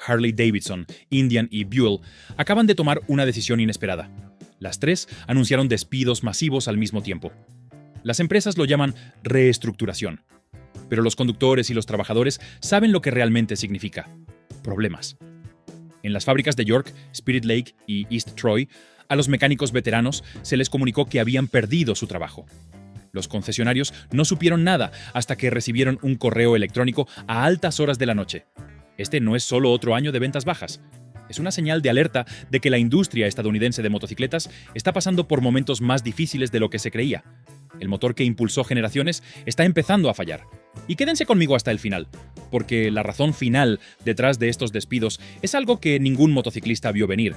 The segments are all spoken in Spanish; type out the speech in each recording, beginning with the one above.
Harley Davidson, Indian y Buell, acaban de tomar una decisión inesperada. Las tres anunciaron despidos masivos al mismo tiempo. Las empresas lo llaman reestructuración, pero los conductores y los trabajadores saben lo que realmente significa: problemas. En las fábricas de York, Spirit Lake y East Troy, a los mecánicos veteranos se les comunicó que habían perdido su trabajo. Los concesionarios no supieron nada hasta que recibieron un correo electrónico a altas horas de la noche. Este no es solo otro año de ventas bajas. Es una señal de alerta de que la industria estadounidense de motocicletas está pasando por momentos más difíciles de lo que se creía. El motor que impulsó generaciones está empezando a fallar. Y quédense conmigo hasta el final, porque la razón final detrás de estos despidos es algo que ningún motociclista vio venir.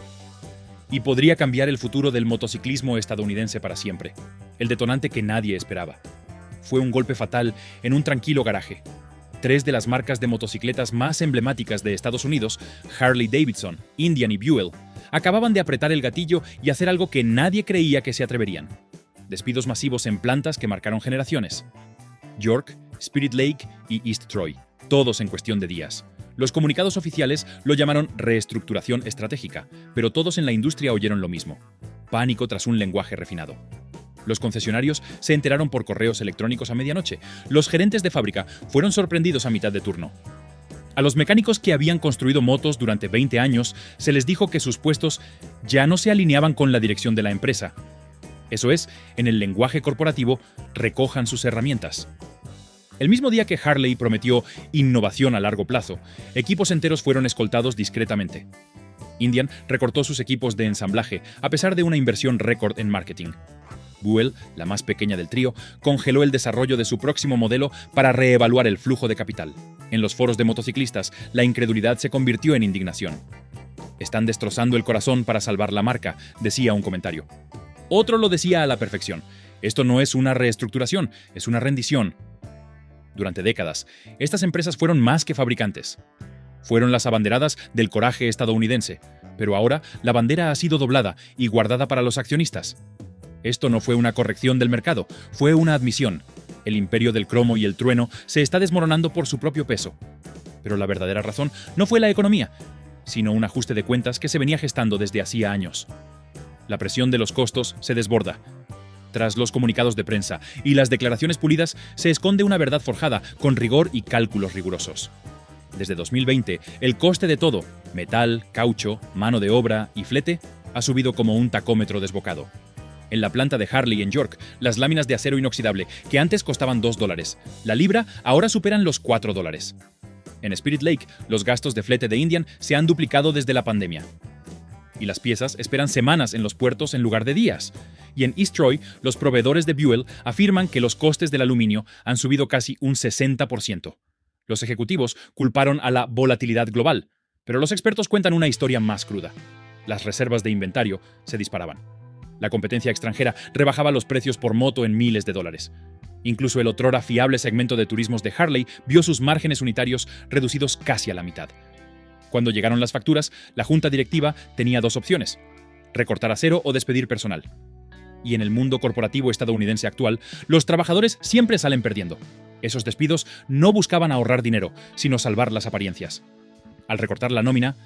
Y podría cambiar el futuro del motociclismo estadounidense para siempre. El detonante que nadie esperaba. Fue un golpe fatal en un tranquilo garaje. Tres de las marcas de motocicletas más emblemáticas de Estados Unidos, Harley Davidson, Indian y Buell, acababan de apretar el gatillo y hacer algo que nadie creía que se atreverían. Despidos masivos en plantas que marcaron generaciones. York, Spirit Lake y East Troy, todos en cuestión de días. Los comunicados oficiales lo llamaron reestructuración estratégica, pero todos en la industria oyeron lo mismo: pánico tras un lenguaje refinado. Los concesionarios se enteraron por correos electrónicos a medianoche. Los gerentes de fábrica fueron sorprendidos a mitad de turno. A los mecánicos que habían construido motos durante 20 años se les dijo que sus puestos ya no se alineaban con la dirección de la empresa. Eso es, en el lenguaje corporativo, recojan sus herramientas. El mismo día que Harley prometió innovación a largo plazo, equipos enteros fueron escoltados discretamente. Indian recortó sus equipos de ensamblaje, a pesar de una inversión récord en marketing. Buell, la más pequeña del trío, congeló el desarrollo de su próximo modelo para reevaluar el flujo de capital. En los foros de motociclistas, la incredulidad se convirtió en indignación. «Están destrozando el corazón para salvar la marca», decía un comentario. Otro lo decía a la perfección: «Esto no es una reestructuración, es una rendición». Durante décadas, estas empresas fueron más que fabricantes. Fueron las abanderadas del coraje estadounidense, pero ahora la bandera ha sido doblada y guardada para los accionistas. Esto no fue una corrección del mercado, fue una admisión. El imperio del cromo y el trueno se está desmoronando por su propio peso. Pero la verdadera razón no fue la economía, sino un ajuste de cuentas que se venía gestando desde hacía años. La presión de los costos se desborda. Tras los comunicados de prensa y las declaraciones pulidas se esconde una verdad forjada, con rigor y cálculos rigurosos. Desde 2020, el coste de todo, metal, caucho, mano de obra y flete, ha subido como un tacómetro desbocado. En la planta de Harley en York, las láminas de acero inoxidable, que antes costaban $2, la libra ahora superan los $4. En Spirit Lake, los gastos de flete de Indian se han duplicado desde la pandemia. Y las piezas esperan semanas en los puertos en lugar de días. Y en East Troy, los proveedores de Buell afirman que los costes del aluminio han subido casi un 60%. Los ejecutivos culparon a la volatilidad global, pero los expertos cuentan una historia más cruda. Las reservas de inventario se disparaban. La competencia extranjera rebajaba los precios por moto en miles de dólares. Incluso el otrora fiable segmento de turismos de Harley vio sus márgenes unitarios reducidos casi a la mitad. Cuando llegaron las facturas, la junta directiva tenía dos opciones: recortar acero o despedir personal. Y en el mundo corporativo estadounidense actual, los trabajadores siempre salen perdiendo. Esos despidos no buscaban ahorrar dinero, sino salvar las apariencias. Al recortar la nómina,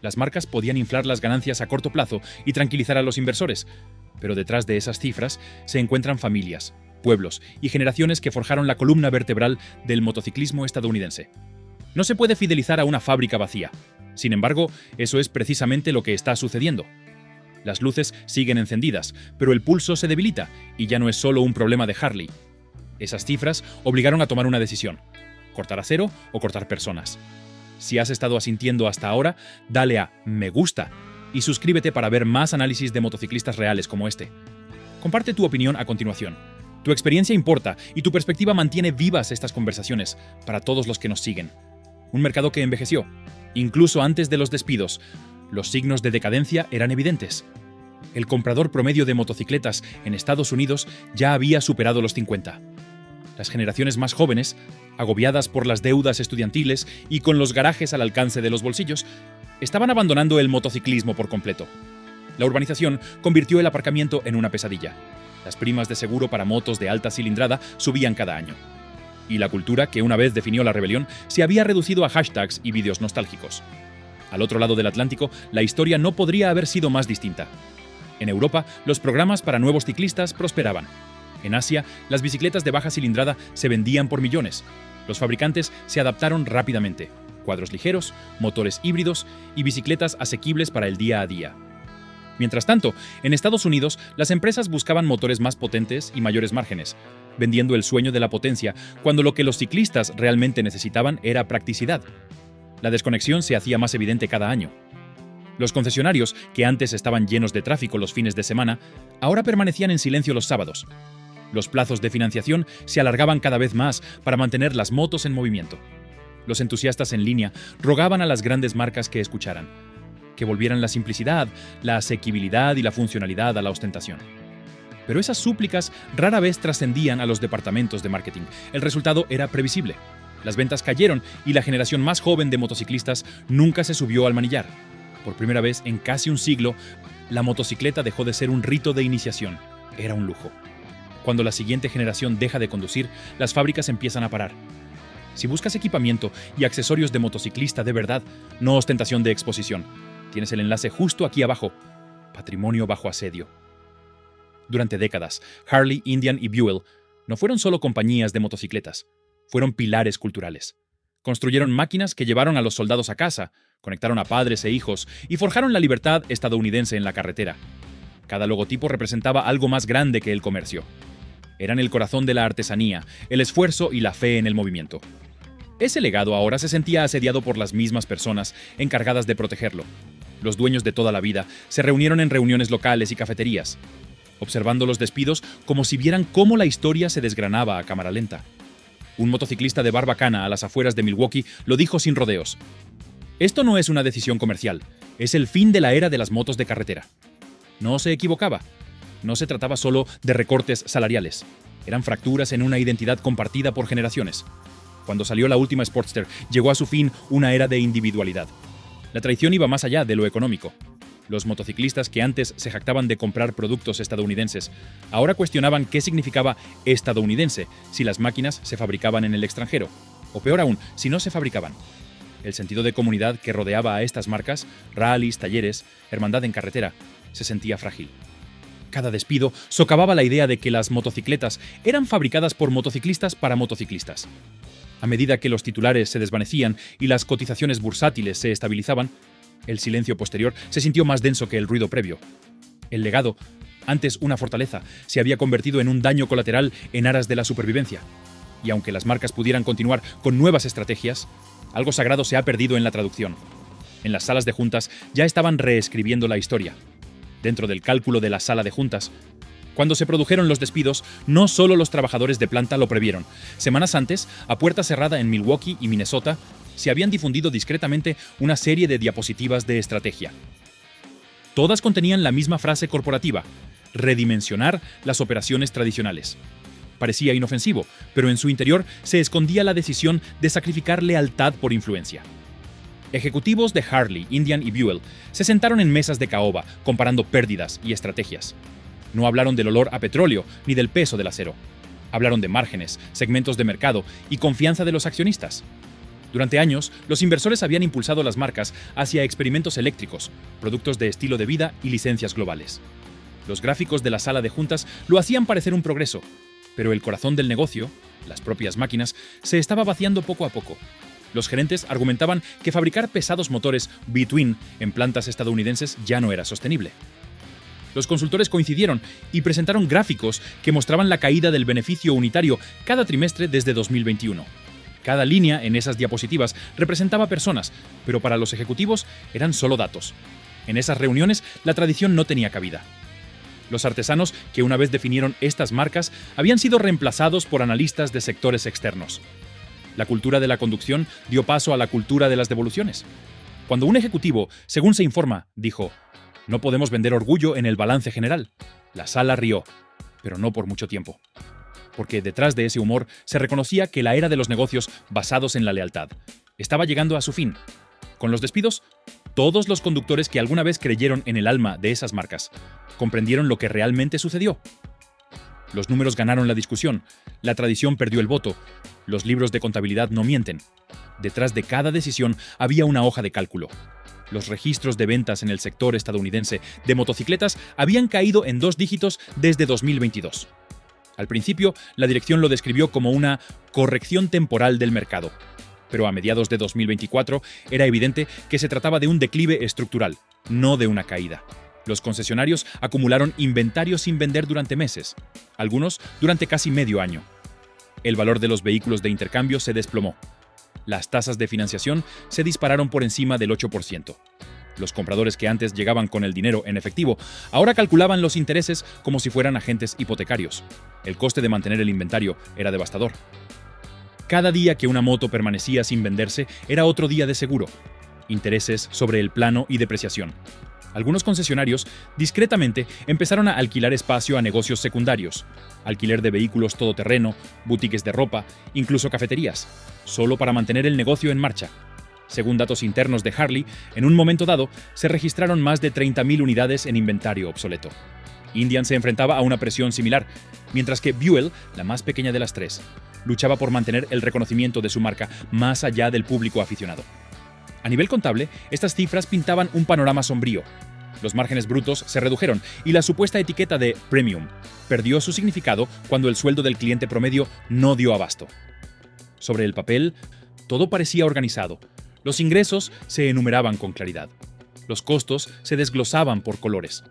las marcas podían inflar las ganancias a corto plazo y tranquilizar a los inversores, pero detrás de esas cifras se encuentran familias, pueblos y generaciones que forjaron la columna vertebral del motociclismo estadounidense. No se puede fidelizar a una fábrica vacía. Sin embargo, eso es precisamente lo que está sucediendo. Las luces siguen encendidas, pero el pulso se debilita y ya no es solo un problema de Harley. Esas cifras obligaron a tomar una decisión: cortar acero o cortar personas. Si has estado asintiendo hasta ahora, dale a me gusta y suscríbete para ver más análisis de motociclistas reales como este. Comparte tu opinión a continuación. Tu experiencia importa y tu perspectiva mantiene vivas estas conversaciones para todos los que nos siguen. Un mercado que envejeció. Incluso antes de los despidos, los signos de decadencia eran evidentes. El comprador promedio de motocicletas en Estados Unidos ya había superado los 50. Las generaciones más jóvenes, agobiadas por las deudas estudiantiles y con los garajes al alcance de los bolsillos, estaban abandonando el motociclismo por completo. La urbanización convirtió el aparcamiento en una pesadilla. Las primas de seguro para motos de alta cilindrada subían cada año. Y la cultura que una vez definió la rebelión se había reducido a hashtags y vídeos nostálgicos. Al otro lado del Atlántico, la historia no podría haber sido más distinta. En Europa, los programas para nuevos ciclistas prosperaban. En Asia, las bicicletas de baja cilindrada se vendían por millones. Los fabricantes se adaptaron rápidamente. Cuadros ligeros, motores híbridos y bicicletas asequibles para el día a día. Mientras tanto, en Estados Unidos, las empresas buscaban motores más potentes y mayores márgenes, vendiendo el sueño de la potencia cuando lo que los ciclistas realmente necesitaban era practicidad. La desconexión se hacía más evidente cada año. Los concesionarios, que antes estaban llenos de tráfico los fines de semana, ahora permanecían en silencio los sábados. Los plazos de financiación se alargaban cada vez más para mantener las motos en movimiento. Los entusiastas en línea rogaban a las grandes marcas que escucharan, que volvieran la simplicidad, la asequibilidad y la funcionalidad a la ostentación. Pero esas súplicas rara vez trascendían a los departamentos de marketing. El resultado era previsible. Las ventas cayeron y la generación más joven de motociclistas nunca se subió al manillar. Por primera vez en casi un siglo, la motocicleta dejó de ser un rito de iniciación. Era un lujo. Cuando la siguiente generación deja de conducir, las fábricas empiezan a parar. Si buscas equipamiento y accesorios de motociclista de verdad, no ostentación de exposición, tienes el enlace justo aquí abajo. Patrimonio bajo asedio. Durante décadas, Harley, Indian y Buell no fueron solo compañías de motocicletas, fueron pilares culturales. Construyeron máquinas que llevaron a los soldados a casa, conectaron a padres e hijos y forjaron la libertad estadounidense en la carretera. Cada logotipo representaba algo más grande que el comercio. Eran el corazón de la artesanía, el esfuerzo y la fe en el movimiento. Ese legado ahora se sentía asediado por las mismas personas encargadas de protegerlo. Los dueños de toda la vida se reunieron en reuniones locales y cafeterías, observando los despidos como si vieran cómo la historia se desgranaba a cámara lenta. Un motociclista de Barbacana a las afueras de Milwaukee lo dijo sin rodeos. Esto no es una decisión comercial, es el fin de la era de las motos de carretera. No se equivocaba. No se trataba solo de recortes salariales. Eran fracturas en una identidad compartida por generaciones. Cuando salió la última Sportster, llegó a su fin una era de individualidad. La traición iba más allá de lo económico. Los motociclistas que antes se jactaban de comprar productos estadounidenses, ahora cuestionaban qué significaba estadounidense si las máquinas se fabricaban en el extranjero, o peor aún, si no se fabricaban. El sentido de comunidad que rodeaba a estas marcas, rallies, talleres, hermandad en carretera, se sentía frágil. Cada despido socavaba la idea de que las motocicletas eran fabricadas por motociclistas para motociclistas. A medida que los titulares se desvanecían y las cotizaciones bursátiles se estabilizaban, el silencio posterior se sintió más denso que el ruido previo. El legado, antes una fortaleza, se había convertido en un daño colateral en aras de la supervivencia. Y aunque las marcas pudieran continuar con nuevas estrategias, algo sagrado se ha perdido en la traducción. En las salas de juntas ya estaban reescribiendo la historia. Dentro del cálculo de la sala de juntas, cuando se produjeron los despidos, no solo los trabajadores de planta lo previeron. Semanas antes, a puerta cerrada en Milwaukee y Minnesota, se habían difundido discretamente una serie de diapositivas de estrategia. Todas contenían la misma frase corporativa: redimensionar las operaciones tradicionales. Parecía inofensivo, pero en su interior se escondía la decisión de sacrificar lealtad por influencia. Ejecutivos de Harley, Indian y Buell se sentaron en mesas de caoba, comparando pérdidas y estrategias. No hablaron del olor a petróleo ni del peso del acero. Hablaron de márgenes, segmentos de mercado y confianza de los accionistas. Durante años, los inversores habían impulsado las marcas hacia experimentos eléctricos, productos de estilo de vida y licencias globales. Los gráficos de la sala de juntas lo hacían parecer un progreso, pero el corazón del negocio, las propias máquinas, se estaba vaciando poco a poco. Los gerentes argumentaban que fabricar pesados motores B-Twin en plantas estadounidenses ya no era sostenible. Los consultores coincidieron y presentaron gráficos que mostraban la caída del beneficio unitario cada trimestre desde 2021. Cada línea en esas diapositivas representaba personas, pero para los ejecutivos eran solo datos. En esas reuniones la tradición no tenía cabida. Los artesanos que una vez definieron estas marcas habían sido reemplazados por analistas de sectores externos. La cultura de la conducción dio paso a la cultura de las devoluciones. Cuando un ejecutivo, según se informa, dijo: "No podemos vender orgullo en el balance general", la sala rió, pero no por mucho tiempo. Porque detrás de ese humor se reconocía que la era de los negocios basados en la lealtad estaba llegando a su fin. Con los despidos, todos los conductores que alguna vez creyeron en el alma de esas marcas comprendieron lo que realmente sucedió. Los números ganaron la discusión, la tradición perdió el voto, los libros de contabilidad no mienten. Detrás de cada decisión había una hoja de cálculo. Los registros de ventas en el sector estadounidense de motocicletas habían caído en 2 dígitos desde 2022. Al principio, la dirección lo describió como una corrección temporal del mercado, pero a mediados de 2024 era evidente que se trataba de un declive estructural, no de una caída. Los concesionarios acumularon inventario sin vender durante meses, algunos durante casi medio año. El valor de los vehículos de intercambio se desplomó. Las tasas de financiación se dispararon por encima del 8%. Los compradores que antes llegaban con el dinero en efectivo ahora calculaban los intereses como si fueran agentes hipotecarios. El coste de mantener el inventario era devastador. Cada día que una moto permanecía sin venderse era otro día de seguro. Intereses sobre el plano y depreciación. Algunos concesionarios, discretamente, empezaron a alquilar espacio a negocios secundarios, alquiler de vehículos todoterreno, boutiques de ropa, incluso cafeterías, solo para mantener el negocio en marcha. Según datos internos de Harley, en un momento dado se registraron más de 30.000 unidades en inventario obsoleto. Indian se enfrentaba a una presión similar, mientras que Buell, la más pequeña de las tres, luchaba por mantener el reconocimiento de su marca más allá del público aficionado. A nivel contable, estas cifras pintaban un panorama sombrío. Los márgenes brutos se redujeron y la supuesta etiqueta de premium perdió su significado cuando el sueldo del cliente promedio no dio abasto. Sobre el papel, todo parecía organizado. Los ingresos se enumeraban con claridad. Los costos se desglosaban por colores.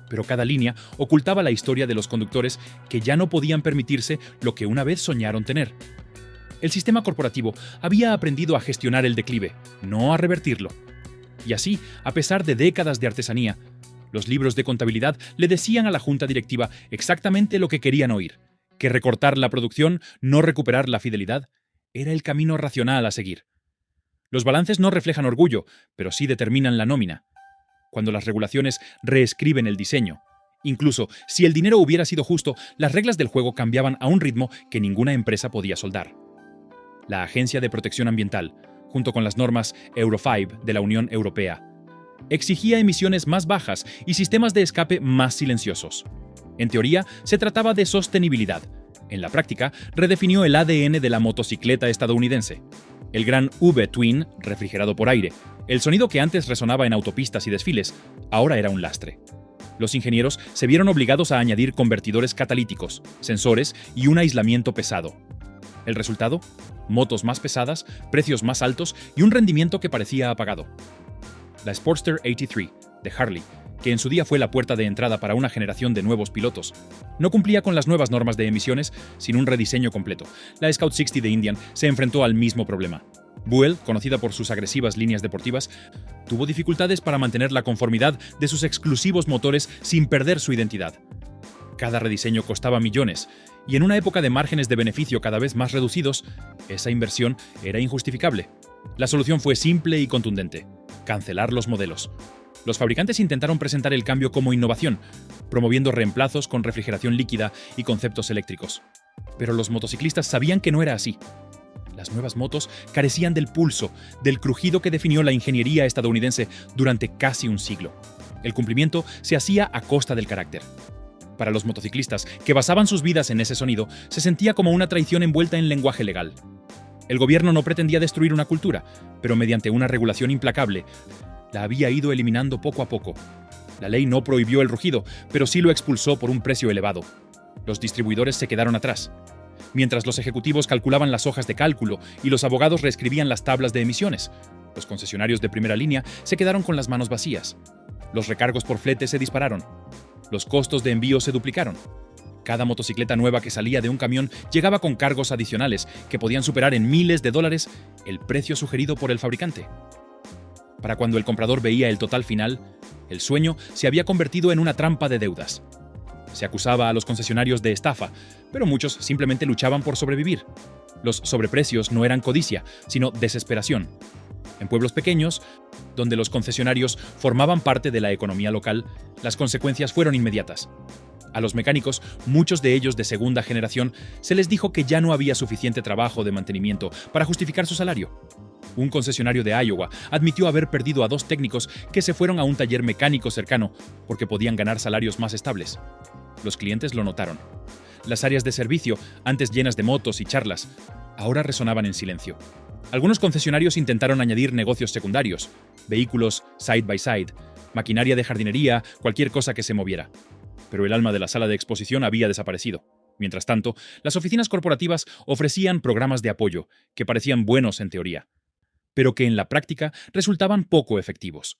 Pero cada línea ocultaba la historia de los conductores que ya no podían permitirse lo que una vez soñaron tener. El sistema corporativo había aprendido a gestionar el declive, no a revertirlo. Y así, a pesar de décadas de artesanía, los libros de contabilidad le decían a la junta directiva exactamente lo que querían oír, que recortar la producción, no recuperar la fidelidad, era el camino racional a seguir. Los balances no reflejan orgullo, pero sí determinan la nómina. Cuando las regulaciones reescriben el diseño, incluso si el dinero hubiera sido justo, las reglas del juego cambiaban a un ritmo que ninguna empresa podía soldar. La Agencia de Protección Ambiental, junto con las normas Euro 5 de la Unión Europea, exigía emisiones más bajas y sistemas de escape más silenciosos. En teoría, se trataba de sostenibilidad. En la práctica, redefinió el ADN de la motocicleta estadounidense. El gran V-Twin, refrigerado por aire, el sonido que antes resonaba en autopistas y desfiles, ahora era un lastre. Los ingenieros se vieron obligados a añadir convertidores catalíticos, sensores y un aislamiento pesado. ¿El resultado? Motos más pesadas, precios más altos y un rendimiento que parecía apagado. La Sportster 83 de Harley, que en su día fue la puerta de entrada para una generación de nuevos pilotos, no cumplía con las nuevas normas de emisiones sin un rediseño completo. La Scout 60 de Indian se enfrentó al mismo problema. Buell, conocida por sus agresivas líneas deportivas, tuvo dificultades para mantener la conformidad de sus exclusivos motores sin perder su identidad. Cada rediseño costaba millones, y en una época de márgenes de beneficio cada vez más reducidos, esa inversión era injustificable. La solución fue simple y contundente: cancelar los modelos. Los fabricantes intentaron presentar el cambio como innovación, promoviendo reemplazos con refrigeración líquida y conceptos eléctricos. Pero los motociclistas sabían que no era así. Las nuevas motos carecían del pulso, del crujido que definió la ingeniería estadounidense durante casi un siglo. El cumplimiento se hacía a costa del carácter. Para los motociclistas que basaban sus vidas en ese sonido, se sentía como una traición envuelta en lenguaje legal. El gobierno no pretendía destruir una cultura, pero mediante una regulación implacable, la había ido eliminando poco a poco. La ley no prohibió el rugido, pero sí lo expulsó por un precio elevado. Los distribuidores se quedaron atrás. Mientras los ejecutivos calculaban las hojas de cálculo y los abogados reescribían las tablas de emisiones, los concesionarios de primera línea se quedaron con las manos vacías. Los recargos por flete se dispararon. Los costos de envío se duplicaron. Cada motocicleta nueva que salía de un camión llegaba con cargos adicionales que podían superar en miles de dólares el precio sugerido por el fabricante. Para cuando el comprador veía el total final, el sueño se había convertido en una trampa de deudas. Se acusaba a los concesionarios de estafa, pero muchos simplemente luchaban por sobrevivir. Los sobreprecios no eran codicia, sino desesperación. En pueblos pequeños, donde los concesionarios formaban parte de la economía local, las consecuencias fueron inmediatas. A los mecánicos, muchos de ellos de segunda generación, se les dijo que ya no había suficiente trabajo de mantenimiento para justificar su salario. Un concesionario de Iowa admitió haber perdido a 2 técnicos que se fueron a un taller mecánico cercano porque podían ganar salarios más estables. Los clientes lo notaron. Las áreas de servicio, antes llenas de motos y charlas, ahora resonaban en silencio. Algunos concesionarios intentaron añadir negocios secundarios, vehículos side by side, maquinaria de jardinería, cualquier cosa que se moviera. Pero el alma de la sala de exposición había desaparecido. Mientras tanto, las oficinas corporativas ofrecían programas de apoyo, que parecían buenos en teoría, pero que en la práctica resultaban poco efectivos.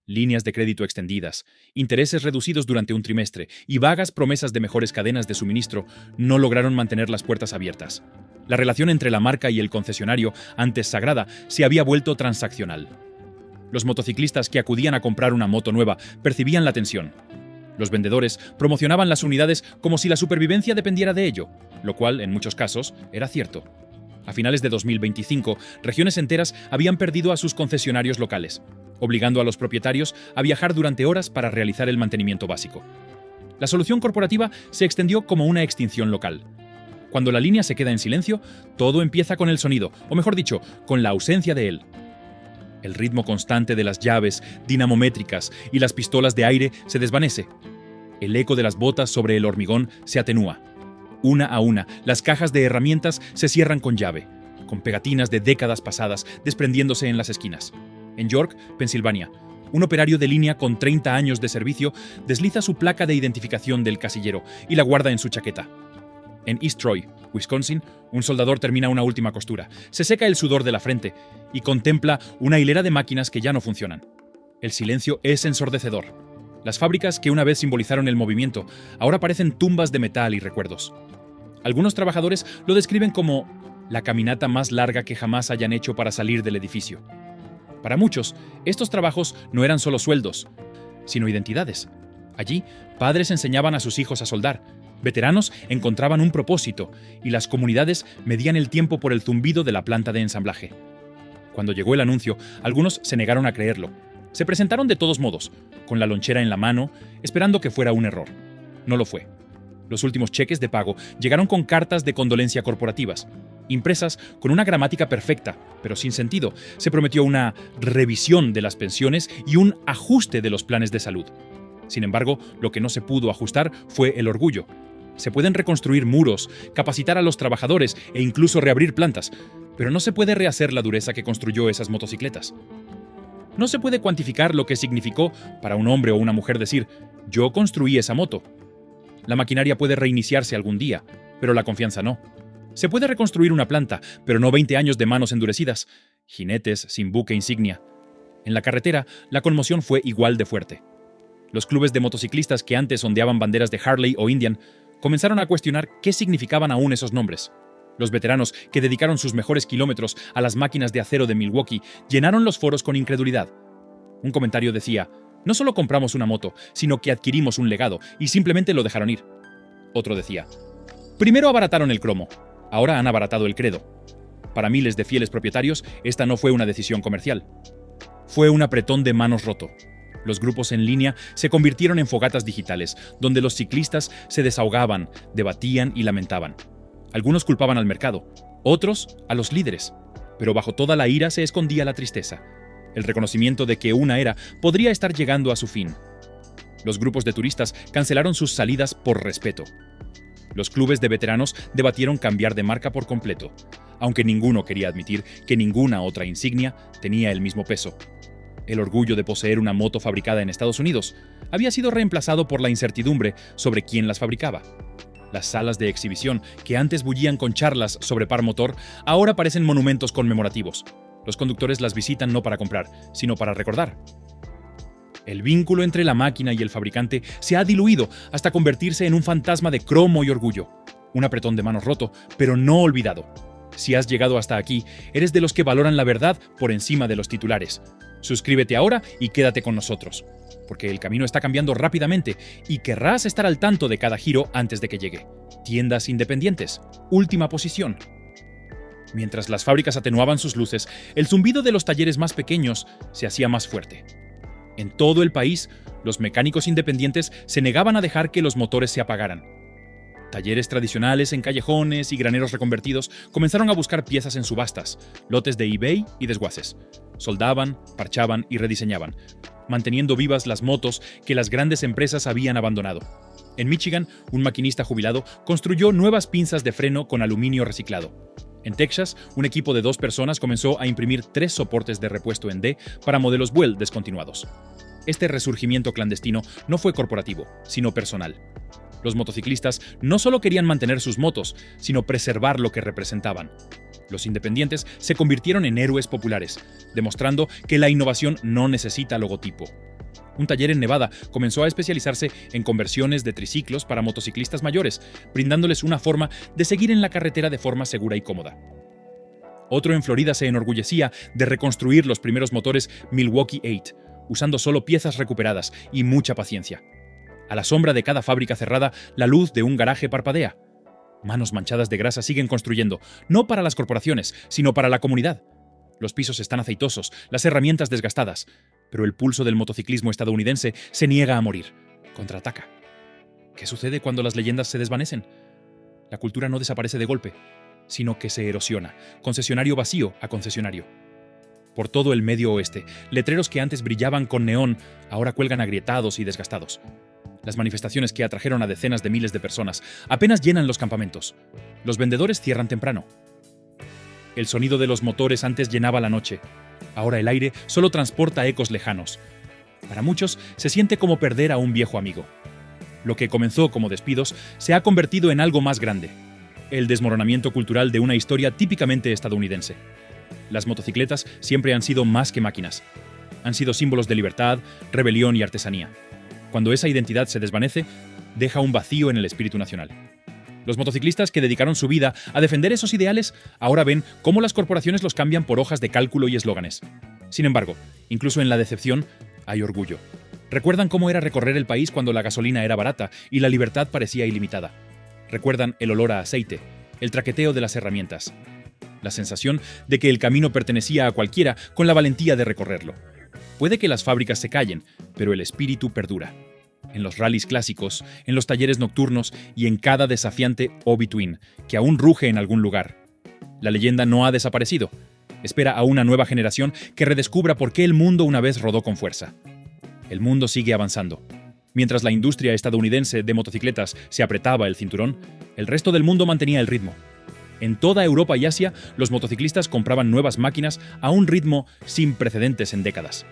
Líneas de crédito extendidas, intereses reducidos durante un trimestre y vagas promesas de mejores cadenas de suministro no lograron mantener las puertas abiertas. La relación entre la marca y el concesionario, antes sagrada, se había vuelto transaccional. Los motociclistas que acudían a comprar una moto nueva percibían la tensión. Los vendedores promocionaban las unidades como si la supervivencia dependiera de ello, lo cual, en muchos casos, era cierto. A finales de 2025, regiones enteras habían perdido a sus concesionarios locales, obligando a los propietarios a viajar durante horas para realizar el mantenimiento básico. La solución corporativa se extendió como una extinción local. Cuando la línea se queda en silencio, todo empieza con el sonido, o mejor dicho, con la ausencia de él. El ritmo constante de las llaves dinamométricas y las pistolas de aire se desvanece. El eco de las botas sobre el hormigón se atenúa. Una a una, las cajas de herramientas se cierran con llave, con pegatinas de décadas pasadas desprendiéndose en las esquinas. En York, Pensilvania, un operario de línea con 30 años de servicio desliza su placa de identificación del casillero y la guarda en su chaqueta. En East Troy, Wisconsin, un soldador termina una última costura, se seca el sudor de la frente y contempla una hilera de máquinas que ya no funcionan. El silencio es ensordecedor. Las fábricas que una vez simbolizaron el movimiento ahora parecen tumbas de metal y recuerdos. Algunos trabajadores lo describen como la caminata más larga que jamás hayan hecho para salir del edificio. Para muchos, estos trabajos no eran solo sueldos, sino identidades. Allí, padres enseñaban a sus hijos a soldar, veteranos encontraban un propósito y las comunidades medían el tiempo por el zumbido de la planta de ensamblaje. Cuando llegó el anuncio, algunos se negaron a creerlo. Se presentaron de todos modos, con la lonchera en la mano, esperando que fuera un error. No lo fue. Los últimos cheques de pago llegaron con cartas de condolencia corporativas. Impresas con una gramática perfecta, pero sin sentido, se prometió una revisión de las pensiones y un ajuste de los planes de salud. Sin embargo, lo que no se pudo ajustar fue el orgullo. Se pueden reconstruir muros, capacitar a los trabajadores e incluso reabrir plantas, pero no se puede rehacer la dureza que construyó esas motocicletas. No se puede cuantificar lo que significó para un hombre o una mujer decir, yo construí esa moto. La maquinaria puede reiniciarse algún día, pero la confianza no. Se puede reconstruir una planta, pero no 20 años de manos endurecidas, jinetes sin buque insignia. En la carretera, la conmoción fue igual de fuerte. Los clubes de motociclistas que antes ondeaban banderas de Harley o Indian comenzaron a cuestionar qué significaban aún esos nombres. Los veteranos que dedicaron sus mejores kilómetros a las máquinas de acero de Milwaukee llenaron los foros con incredulidad. Un comentario decía, no solo compramos una moto, sino que adquirimos un legado y simplemente lo dejaron ir. Otro decía, primero abarataron el cromo, ahora han abaratado el credo. Para miles de fieles propietarios, esta no fue una decisión comercial. Fue un apretón de manos roto. Los grupos en línea se convirtieron en fogatas digitales, donde los ciclistas se desahogaban, debatían y lamentaban. Algunos culpaban al mercado, otros a los líderes, pero bajo toda la ira se escondía la tristeza, el reconocimiento de que una era podría estar llegando a su fin. Los grupos de turistas cancelaron sus salidas por respeto. Los clubes de veteranos debatieron cambiar de marca por completo, aunque ninguno quería admitir que ninguna otra insignia tenía el mismo peso. El orgullo de poseer una moto fabricada en Estados Unidos había sido reemplazado por la incertidumbre sobre quién las fabricaba. Las salas de exhibición, que antes bullían con charlas sobre par motor, ahora parecen monumentos conmemorativos. Los conductores las visitan no para comprar, sino para recordar. El vínculo entre la máquina y el fabricante se ha diluido hasta convertirse en un fantasma de cromo y orgullo. Un apretón de manos roto, pero no olvidado. Si has llegado hasta aquí, eres de los que valoran la verdad por encima de los titulares. Suscríbete ahora y quédate con nosotros, porque el camino está cambiando rápidamente y querrás estar al tanto de cada giro antes de que llegue. Tiendas independientes, última posición. Mientras las fábricas atenuaban sus luces, el zumbido de los talleres más pequeños se hacía más fuerte. En todo el país, los mecánicos independientes se negaban a dejar que los motores se apagaran. Talleres tradicionales en callejones y graneros reconvertidos comenzaron a buscar piezas en subastas, lotes de eBay y desguaces. Soldaban, parchaban y rediseñaban, manteniendo vivas las motos que las grandes empresas habían abandonado. En Michigan, un maquinista jubilado construyó nuevas pinzas de freno con aluminio reciclado. En Texas, un equipo de 2 personas comenzó a imprimir 3 soportes de repuesto en D para modelos Buell descontinuados. Este resurgimiento clandestino no fue corporativo, sino personal. Los motociclistas no solo querían mantener sus motos, sino preservar lo que representaban. Los independientes se convirtieron en héroes populares, demostrando que la innovación no necesita logotipo. Un taller en Nevada comenzó a especializarse en conversiones de triciclos para motociclistas mayores, brindándoles una forma de seguir en la carretera de forma segura y cómoda. Otro en Florida se enorgullecía de reconstruir los primeros motores Milwaukee 8, usando solo piezas recuperadas y mucha paciencia. A la sombra de cada fábrica cerrada, la luz de un garaje parpadea. Manos manchadas de grasa siguen construyendo, no para las corporaciones, sino para la comunidad. Los pisos están aceitosos, las herramientas desgastadas, pero el pulso del motociclismo estadounidense se niega a morir. Contraataca. ¿Qué sucede cuando las leyendas se desvanecen? La cultura no desaparece de golpe, sino que se erosiona, concesionario vacío a concesionario. Por todo el Medio Oeste, letreros que antes brillaban con neón ahora cuelgan agrietados y desgastados. Las manifestaciones que atrajeron a decenas de miles de personas apenas llenan los campamentos. Los vendedores cierran temprano. El sonido de los motores antes llenaba la noche. Ahora el aire solo transporta ecos lejanos. Para muchos se siente como perder a un viejo amigo. Lo que comenzó como despidos se ha convertido en algo más grande: el desmoronamiento cultural de una historia típicamente estadounidense. Las motocicletas siempre han sido más que máquinas. Han sido símbolos de libertad, rebelión y artesanía. Cuando esa identidad se desvanece, deja un vacío en el espíritu nacional. Los motociclistas que dedicaron su vida a defender esos ideales ahora ven cómo las corporaciones los cambian por hojas de cálculo y eslóganes. Sin embargo, incluso en la decepción hay orgullo. Recuerdan cómo era recorrer el país cuando la gasolina era barata y la libertad parecía ilimitada. Recuerdan el olor a aceite, el traqueteo de las herramientas, la sensación de que el camino pertenecía a cualquiera con la valentía de recorrerlo. Puede que las fábricas se callen, pero el espíritu perdura. En los rallies clásicos, en los talleres nocturnos y en cada desafiante O-Between, que aún ruge en algún lugar. La leyenda no ha desaparecido. Espera a una nueva generación que redescubra por qué el mundo una vez rodó con fuerza. El mundo sigue avanzando. Mientras la industria estadounidense de motocicletas se apretaba el cinturón, el resto del mundo mantenía el ritmo. En toda Europa y Asia, los motociclistas compraban nuevas máquinas a un ritmo sin precedentes en décadas.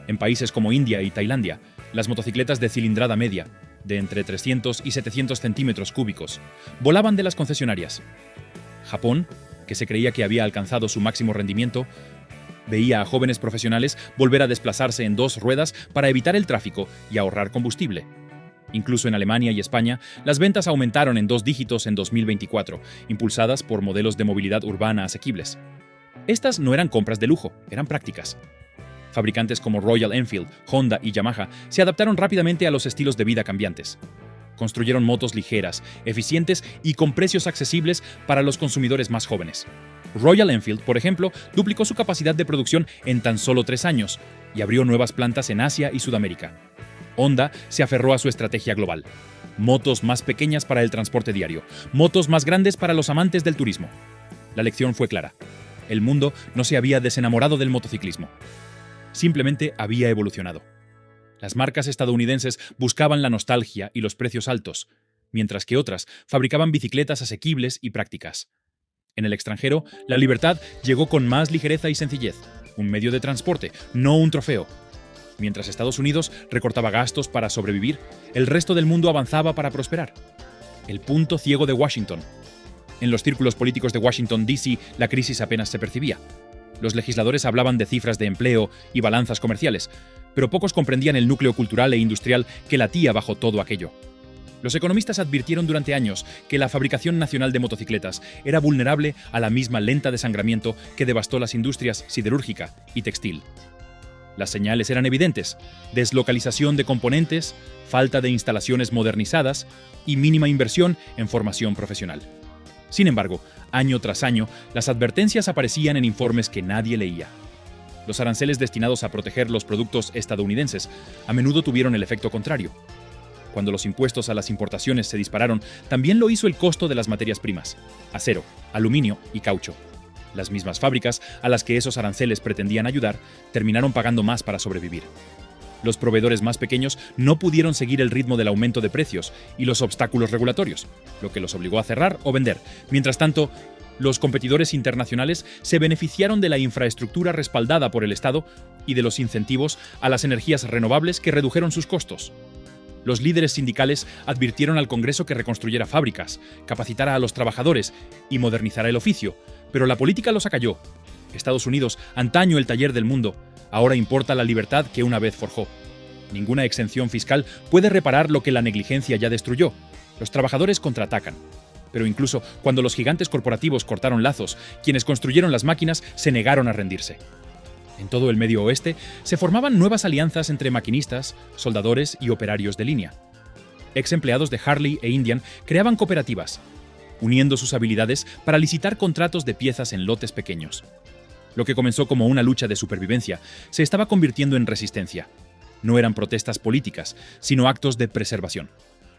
En países como India y Tailandia, las motocicletas de cilindrada media, de entre 300 y 700 centímetros cúbicos, volaban de las concesionarias. Japón, que se creía que había alcanzado su máximo rendimiento, veía a jóvenes profesionales volver a desplazarse en 2 ruedas para evitar el tráfico y ahorrar combustible. Incluso en Alemania y España, las ventas aumentaron en 2 dígitos en 2024, impulsadas por modelos de movilidad urbana asequibles. Estas no eran compras de lujo, eran prácticas. Fabricantes como Royal Enfield, Honda y Yamaha se adaptaron rápidamente a los estilos de vida cambiantes. Construyeron motos ligeras, eficientes y con precios accesibles para los consumidores más jóvenes. Royal Enfield, por ejemplo, duplicó su capacidad de producción en tan solo 3 años y abrió nuevas plantas en Asia y Sudamérica. Honda se aferró a su estrategia global. Motos más pequeñas para el transporte diario, motos más grandes para los amantes del turismo. La lección fue clara. El mundo no se había desenamorado del motociclismo. Simplemente había evolucionado. Las marcas estadounidenses buscaban la nostalgia y los precios altos, mientras que otras fabricaban bicicletas asequibles y prácticas. En el extranjero, la libertad llegó con más ligereza y sencillez, un medio de transporte, no un trofeo. Mientras Estados Unidos recortaba gastos para sobrevivir, el resto del mundo avanzaba para prosperar. El punto ciego de Washington. En los círculos políticos de Washington, D.C., la crisis apenas se percibía. Los legisladores hablaban de cifras de empleo y balanzas comerciales, pero pocos comprendían el núcleo cultural e industrial que latía bajo todo aquello. Los economistas advirtieron durante años que la fabricación nacional de motocicletas era vulnerable a la misma lenta desangramiento que devastó las industrias siderúrgica y textil. Las señales eran evidentes: deslocalización de componentes, falta de instalaciones modernizadas y mínima inversión en formación profesional. Sin embargo, año tras año, las advertencias aparecían en informes que nadie leía. Los aranceles destinados a proteger los productos estadounidenses a menudo tuvieron el efecto contrario. Cuando los impuestos a las importaciones se dispararon, también lo hizo el costo de las materias primas: acero, aluminio y caucho. Las mismas fábricas a las que esos aranceles pretendían ayudar terminaron pagando más para sobrevivir. Los proveedores más pequeños no pudieron seguir el ritmo del aumento de precios y los obstáculos regulatorios, lo que los obligó a cerrar o vender. Mientras tanto, los competidores internacionales se beneficiaron de la infraestructura respaldada por el Estado y de los incentivos a las energías renovables que redujeron sus costos. Los líderes sindicales advirtieron al Congreso que reconstruyera fábricas, capacitara a los trabajadores y modernizara el oficio, pero la política los acalló. Estados Unidos, antaño el taller del mundo, ahora importa la libertad que una vez forjó. Ninguna exención fiscal puede reparar lo que la negligencia ya destruyó. Los trabajadores contraatacan. Pero incluso cuando los gigantes corporativos cortaron lazos, quienes construyeron las máquinas se negaron a rendirse. En todo el Medio Oeste se formaban nuevas alianzas entre maquinistas, soldadores y operarios de línea. Ex empleados de Harley e Indian creaban cooperativas, uniendo sus habilidades para licitar contratos de piezas en lotes pequeños. Lo que comenzó como una lucha de supervivencia se estaba convirtiendo en resistencia. No eran protestas políticas, sino actos de preservación.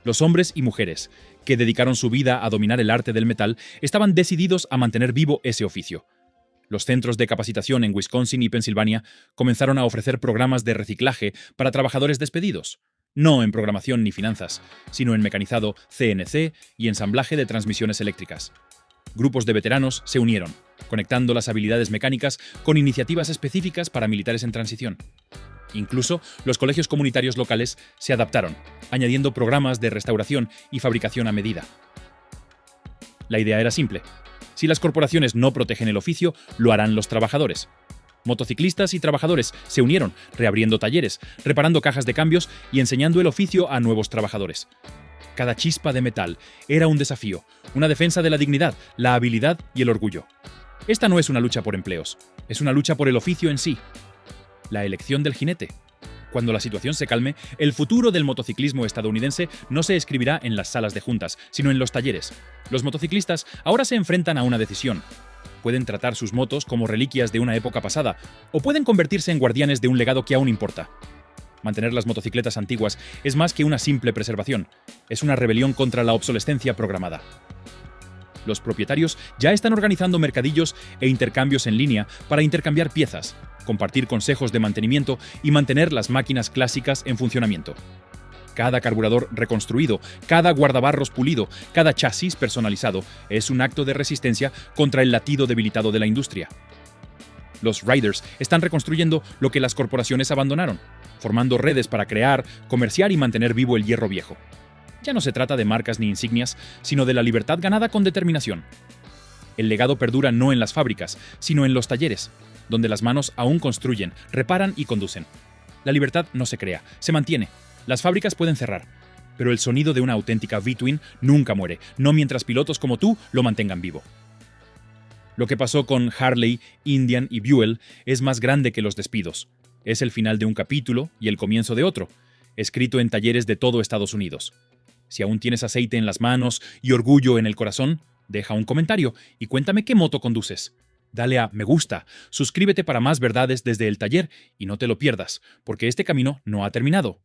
Los hombres y mujeres, que dedicaron su vida a dominar el arte del metal, estaban decididos a mantener vivo ese oficio. Los centros de capacitación en Wisconsin y Pensilvania comenzaron a ofrecer programas de reciclaje para trabajadores despedidos, no en programación ni finanzas, sino en mecanizado CNC y ensamblaje de transmisiones eléctricas. Grupos de veteranos se unieron, conectando las habilidades mecánicas con iniciativas específicas para militares en transición. Incluso los colegios comunitarios locales se adaptaron, añadiendo programas de restauración y fabricación a medida. La idea era simple. Si las corporaciones no protegen el oficio, lo harán los trabajadores. Motociclistas y trabajadores se unieron, reabriendo talleres, reparando cajas de cambios y enseñando el oficio a nuevos trabajadores. Cada chispa de metal era un desafío, una defensa de la dignidad, la habilidad y el orgullo. Esta no es una lucha por empleos, es una lucha por el oficio en sí. La elección del jinete. Cuando la situación se calme, el futuro del motociclismo estadounidense no se escribirá en las salas de juntas, sino en los talleres. Los motociclistas ahora se enfrentan a una decisión. Pueden tratar sus motos como reliquias de una época pasada, o pueden convertirse en guardianes de un legado que aún importa. Mantener las motocicletas antiguas es más que una simple preservación, es una rebelión contra la obsolescencia programada. Los propietarios ya están organizando mercadillos e intercambios en línea para intercambiar piezas, compartir consejos de mantenimiento y mantener las máquinas clásicas en funcionamiento. Cada carburador reconstruido, cada guardabarros pulido, cada chasis personalizado es un acto de resistencia contra el latido debilitado de la industria. Los riders están reconstruyendo lo que las corporaciones abandonaron, formando redes para crear, comerciar y mantener vivo el hierro viejo. Ya no se trata de marcas ni insignias, sino de la libertad ganada con determinación. El legado perdura no en las fábricas, sino en los talleres, donde las manos aún construyen, reparan y conducen. La libertad no se crea, se mantiene. Las fábricas pueden cerrar, pero el sonido de una auténtica V-Twin nunca muere, no mientras pilotos como tú lo mantengan vivo. Lo que pasó con Harley, Indian y Buell es más grande que los despidos. Es el final de un capítulo y el comienzo de otro, escrito en talleres de todo Estados Unidos. Si aún tienes aceite en las manos y orgullo en el corazón, deja un comentario y cuéntame qué moto conduces. Dale a me gusta, suscríbete para más verdades desde el taller y no te lo pierdas, porque este camino no ha terminado.